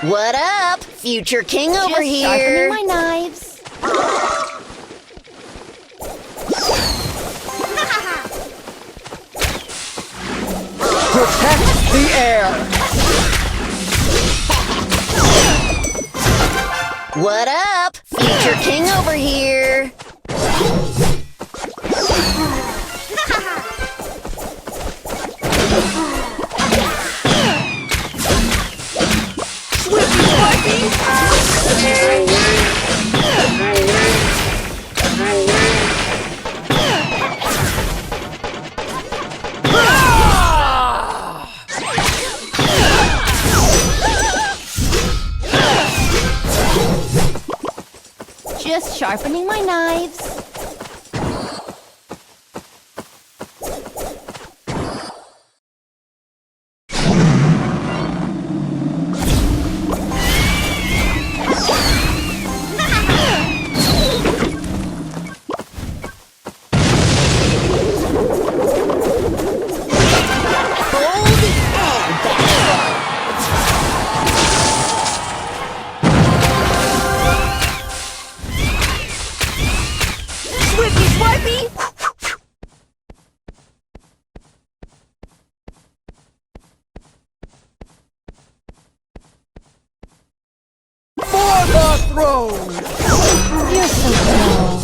What up? Future king over Just here. sharpening my knives. Protect the air! What up? Future king over here. Just sharpening my knives. For the throne! You're so cool.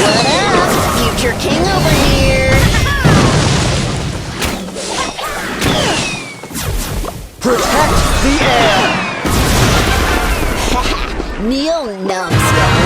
What up? Future king over here. Protect the air! Kneel, numbskull.